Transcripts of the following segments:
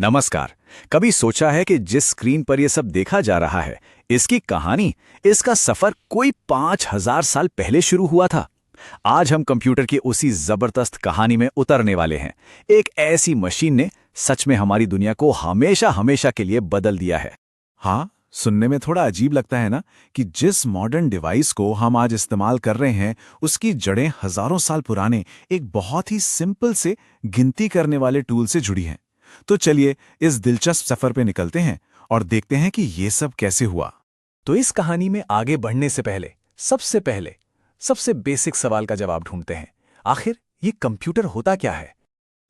नमस्कार। कभी सोचा है कि जिस स्क्रीन पर यह सब देखा जा रहा है, इसकी कहानी, इसका सफर कोई 5000 साल पहले शुरू हुआ था। आज हम कंप्यूटर की उसी जबरदस्त कहानी में उतरने वाले हैं। एक ऐसी मशीन ने सच में हमारी दुनिया को हमेशा हमेशा के लिए बदल दिया है। हाँ, सुनने में थोड़ा अजीब लगता है ना कि जिस मॉडर्न डिवाइस को हम आज इस्तेमाल कर रहे हैं उसकी जड़ें हजारों साल पुराने एक बहुत ही सिंपल से गिनती करने वाले टूल से जुड़ी हैं। तो चलिए इस दिलचस्प सफर पे निकलते हैं और देखते हैं कि ये सब कैसे हुआ। तो इस कहानी में आगे बढ़ने से पहले सबसे बेसिक सवाल का जवाब ढूंढते हैं। आखिर ये कंप्यूटर होता क्या है?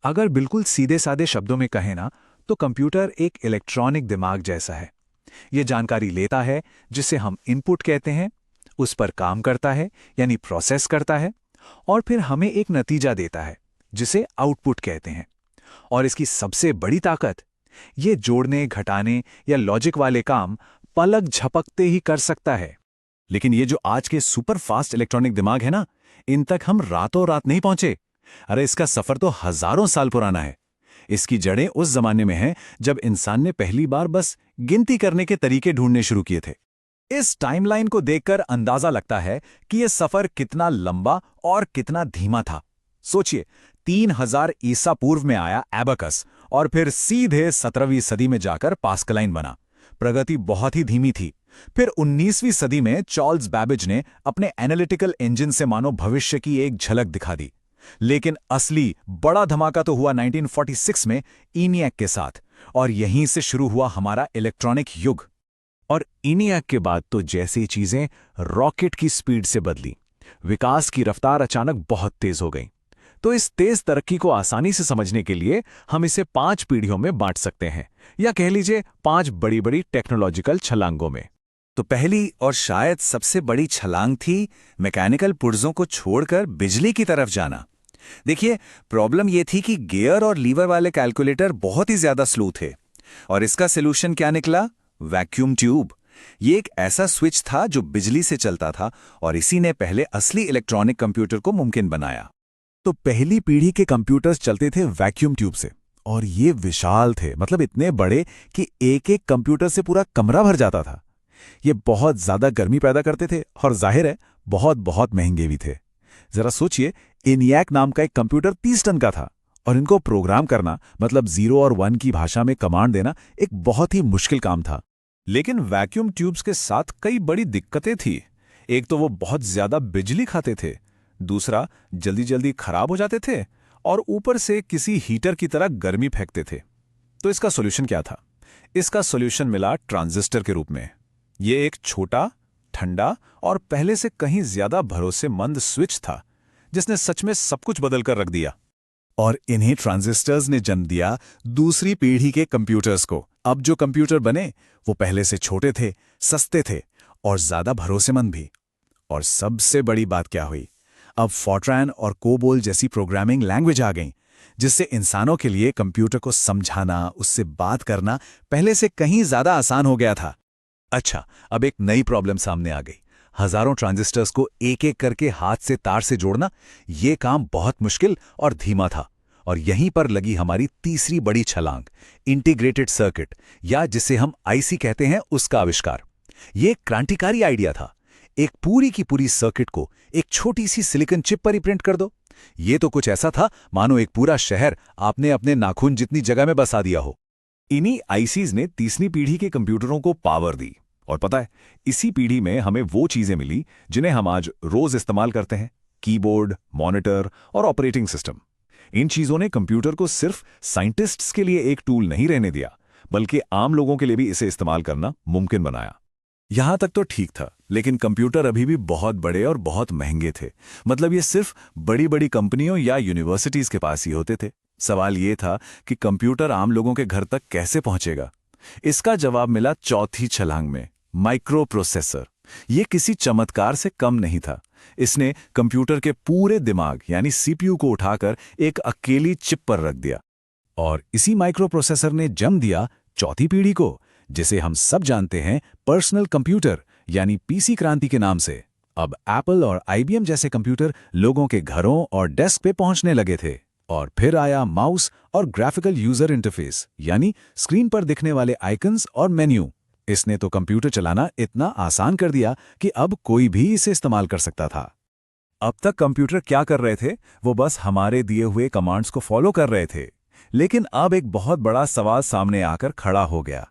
अगर बिल्कुल सीधे साधे शब्दों में कहें ना, तो कंप्यूटर एक इलेक्ट्रॉनिक दिमाग जैसा है। ये जानकारी लेता है, जिसे हम इनपुट कहते हैं, उस पर काम करता है यानी प्रोसेस करता है, और फिर हमें एक नतीजा देता है जिसे आउटपुट कहते हैं। और इसकी सबसे बड़ी ताकत, ये जोड़ने, घटाने या लॉजिक वाले काम पलक झपकते ही कर सकता है। लेकिन ये जो आज के सुपर फास्ट इलेक्ट्रॉनिक दिमाग है ना, इन तक हम रातों रात नहीं पहुंचे। अरे इसका सफर तो हजारों साल पुराना है। इसकी जड़ें उस जमाने में हैं जब इंसान ने पहली बार बस गिनती करने के तरीके ढूंढने शुरू किए थे। इस टाइमलाइन को देखकर अंदाजा लगता है कि यह सफर कितना लंबा और कितना धीमा था। सोचिए, 3000 ईसा पूर्व में आया एबेकस और फिर सीधे 17वीं सदी में जाकर पास्कलाइन बना। प्रगति बहुत ही धीमी थी। फिर 19वीं सदी में चार्ल्स बैबेज ने अपने एनालिटिकल इंजन से मानो भविष्य की एक झलक दिखा दी। लेकिन असली बड़ा धमाका तो हुआ 1946 में ENIAC के साथ, और यहीं से शुरू हुआ हमारा इलेक्ट्रॉनिक युग। और ENIAC के बाद तो जैसी चीजें रॉकेट की स्पीड से बदली, विकास की रफ्तार अचानक बहुत तेज हो गई। तो इस तेज तरक्की को आसानी से समझने के लिए हम इसे 5 पीढ़ियों में बांट सकते हैं, या कह लीजिए 5 बड़ी बड़ी टेक्नोलॉजिकल छलांगों में। तो पहली और शायद सबसे बड़ी छलांग थी मैकेनिकल पुर्जों को छोड़कर बिजली की तरफ जाना। देखिए, प्रॉब्लम यह थी कि गियर और लीवर वाले कैलकुलेटर बहुत ही ज्यादा स्लो थे, और इसका सॉल्यूशन क्या निकला? Vacuum tube. ये एक ऐसा स्विच था जो बिजली से चलता था, और इसी ने पहले असली इलेक्ट्रॉनिक कंप्यूटर को मुमकिन बनाया। तो पहली पीढ़ी के कंप्यूटर्स चलते थे वैक्यूम ट्यूब से, और ये विशाल थे, मतलब इतने बड़े कि एक एक कंप्यूटर से पूरा कमरा भर जाता था। ये बहुत ज्यादा गर्मी पैदा करते थे, और जाहिर है बहुत बहुत महंगे भी थे। जरा सोचिए, ENIAC नाम का एक कंप्यूटर 30 टन का था, और इनको प्रोग्राम करना, मतलब 0 और 1 की भाषा में कमांड देना, एक बहुत ही मुश्किल काम था। लेकिन वैक्यूम ट्यूब्स के साथ कई बड़ी दिक्कतें थी। एक तो वो बहुत ज्यादा बिजली खाते थे, दूसरा जल्दी जल्दी खराब हो जाते थे, और ऊपर से किसी हीटर की तरह गर्मी फेंकते थे। तो इसका सॉल्यूशन क्या था? इसका सॉल्यूशन मिला ट्रांजिस्टर के रूप में। ये एक छोटा, ठंडा और पहले से कहीं ज्यादा भरोसेमंद स्विच था, जिसने सच में सब कुछ बदल कर रख दिया। और इन्हीं ट्रांजिस्टर्स ने जन्म दिया दूसरी पीढ़ी के कंप्यूटर्स को। अब जो कंप्यूटर बने वो पहले से छोटे थे, सस्ते थे और ज्यादा भरोसेमंद भी। और सबसे बड़ी बात क्या हुई? अब फॉर्ट्रैन और कोबोल जैसी प्रोग्रामिंग लैंग्वेज आ गई, जिससे इंसानों के लिए कंप्यूटर को समझाना, उससे बात करना पहले से कहीं ज्यादा आसान हो गया था। अच्छा, अब एक नई प्रॉब्लम सामने आ गई। हजारों ट्रांजिस्टर्स को एक एक करके हाथ से तार से जोड़ना, ये काम बहुत मुश्किल और धीमा था। और यहीं पर लगी हमारी तीसरी बड़ी छलांग, इंटीग्रेटेड सर्किट, या जिसे हम IC कहते हैं, उसका आविष्कार। ये एक क्रांतिकारी आइडिया था। एक पूरी की पूरी सर्किट को एक छोटी सी सिलिकॉन चिप पर ही प्रिंट कर दो। ये तो कुछ ऐसा था मानो एक पूरा शहर आपने अपने नाखून जितनी जगह में बसा दिया हो। इन्हीं ICs ने तीसरी पीढ़ी के कंप्यूटरों को पावर दी। और पता है, इसी पीढ़ी में हमें वो चीजें मिली जिन्हें हम आज रोज इस्तेमाल करते हैं: कीबोर्ड, मॉनिटर और ऑपरेटिंग सिस्टम। इन चीजों ने कंप्यूटर को सिर्फ साइंटिस्ट्स के लिए एक टूल नहीं रहने दिया, बल्कि आम लोगों के लिए भी इसे इस्तेमाल करना मुमकिन बनाया। यहां तक तो ठीक था, लेकिन कंप्यूटर अभी भी बहुत बड़े और बहुत महंगे थे। मतलब ये सिर्फ बड़ी बड़ी कंपनियों या यूनिवर्सिटीज के पास ही होते थे। सवाल ये था कि कंप्यूटर आम लोगों के घर तक कैसे पहुंचेगा? इसका जवाब मिला चौथी छलांग में, माइक्रो प्रोसेसर। ये किसी चमत्कार से कम नहीं था। इसने कंप्यूटर के पूरे दिमाग यानी CPU को उठाकर एक अकेली चिप पर रख दिया, और इसी माइक्रो प्रोसेसर ने जन्म दिया चौथी पीढ़ी को, जिसे हम सब जानते हैं पर्सनल कंप्यूटर यानी PC क्रांति के नाम से। अब एप्पल और IBM जैसे कंप्यूटर लोगों के घरों और डेस्क पे पहुंचने लगे थे। और फिर आया माउस और ग्राफिकल यूजर इंटरफेस, यानी स्क्रीन पर दिखने वाले आइकन्स और मेन्यू। इसने तो कंप्यूटर चलाना इतना आसान कर दिया कि अब कोई भी इसे इस्तेमाल कर सकता था। अब तक कंप्यूटर क्या कर रहे थे, वो बस हमारे दिए हुए कमांड्स को फॉलो कर रहे थे। लेकिन अब एक बहुत बड़ा सवाल सामने आकर खड़ा हो गया।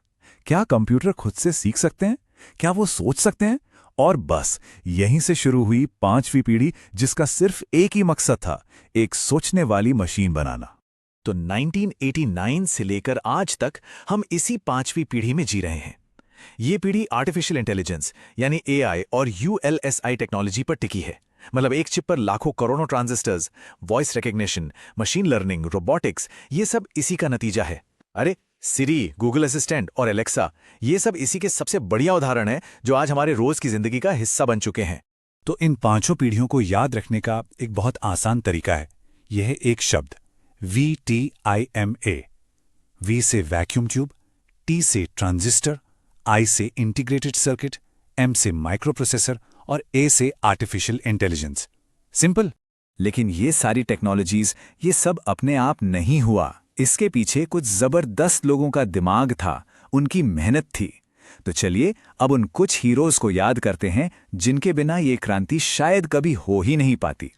क्या कंप्यूटर खुद से सीख सकते हैं? क्या वो सोच सकते हैं? और बस यहीं से शुरू हुई 5वीं पीढ़ी, जिसका सिर्फ एक ही मकसद था, एक सोचने वाली मशीन बनाना। तो 1989 से लेकर आज तक हम इसी 5वीं पीढ़ी में जी रहे हैं। ये पीढ़ी आर्टिफिशियल इंटेलिजेंस यानी एआई और यूएलएसआई टेक्नोलॉजी पर टिकी है। मतलब एक चिप पर लाखों करोड़ों transistors, voice recognition, machine learning, robotics, ये सब इसी का नतीजा है। अरे सिरी, गूगल असिस्टेंट और एलेक्सा, ये सब इसी के सबसे बढ़िया उदाहरण हैं जो आज हमारे रोज की जिंदगी का हिस्सा बन चुके हैं। तो इन 5 पीढ़ियों को याद रखने का एक बहुत आसान तरीका है। यह है एक शब्द VTIMA। V से वैक्यूम ट्यूब, T से ट्रांजिस्टर, I से इंटीग्रेटेड सर्किट, M से माइक्रो प्रोसेसर और A से आर्टिफिशियल इंटेलिजेंस। सिंपल। लेकिन ये सारी टेक्नोलॉजीज, ये सब अपने आप नहीं हुआ। इसके पीछे कुछ जबरदस्त लोगों का दिमाग था, उनकी मेहनत थी। तो चलिए अब उन कुछ हीरोज को याद करते हैं जिनके बिना ये क्रांति शायद कभी हो ही नहीं पाती।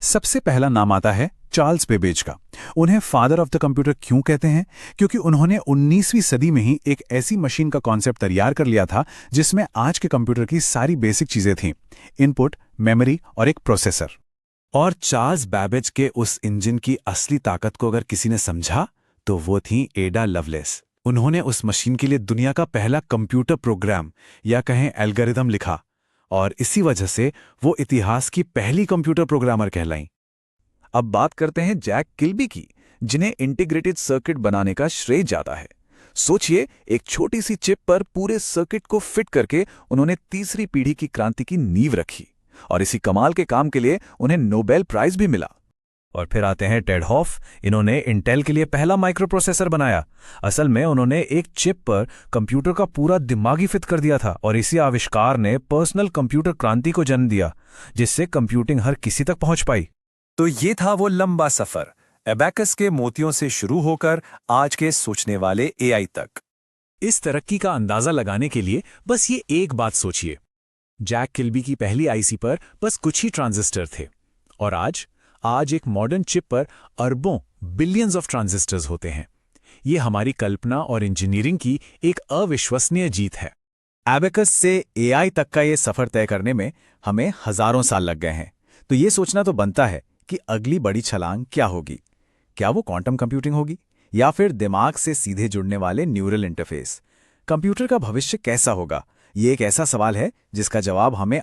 सबसे पहला नाम आता है चार्ल्स बेबेज का। उन्हें फादर ऑफ द कंप्यूटर क्यों कहते हैं? क्योंकि उन्होंने 19वीं सदी में ही एक ऐसी मशीन का कॉन्सेप्ट तैयार कर लिया था जिसमें आज के कंप्यूटर की सारी बेसिक चीजें थीं, इनपुट, मेमोरी और एक प्रोसेसर। और चार्ल्स बेबेज के उस इंजन की असली ताकत को अगर किसी ने समझा तो वो थी एडा लवलेस। उन्होंने उस मशीन के लिए दुनिया का पहला कंप्यूटर प्रोग्राम या कहें एल्गोरिथम लिखा, और इसी वजह से वो इतिहास की पहली कंप्यूटर प्रोग्रामर कहलाईं। अब बात करते हैं जैक किल्बी की, जिन्हें इंटीग्रेटेड सर्किट बनाने का श्रेय जाता है। सोचिए, एक छोटी सी चिप पर पूरे सर्किट को फिट करके उन्होंने तीसरी पीढ़ी की क्रांति की नींव रखी, और इसी कमाल के काम के लिए उन्हें नोबेल प्राइज भी मिला। और फिर आते हैं टेड हॉफ। इन्होंने इंटेल के लिए पहला माइक्रो प्रोसेसर बनाया। असल में उन्होंने एक चिप पर कंप्यूटर का पूरा दिमागी फिट कर दिया था, और इसी आविष्कार ने पर्सनल कंप्यूटर क्रांति को जन्म दिया, जिससे कंप्यूटिंग हर किसी तक पहुंच पाई। तो ये था वो लंबा सफर, एबेकस के मोतियों से शुरू होकर आज के सोचने वाले एआई तक। इस तरक्की का अंदाजा लगाने के लिए बस ये एक बात सोचिए, जैक किल्बी की पहली आईसी पर बस कुछ ही ट्रांजिस्टर थे, और आज एक मॉडर्न चिप पर अरबों, बिलियंस ऑफ ट्रांजिस्टर्स होते हैं। ये हमारी कल्पना और इंजीनियरिंग की एक अविश्वसनीय जीत है। एबेकस से एआई तक का ये सफर तय करने में हमें हजारों साल लग गए हैं। तो ये सोचना तो बनता है कि अगली बड़ी छलांग क्या होगी? क्या वो क्वांटम कंप्यूटिंग होगी, या फिर दिमाग से सीधे जुड़ने वाले न्यूरल इंटरफेस? कंप्यूटर का भविष्य कैसा होगा? ये एक ऐसा सवाल है जिसका जवाब हमें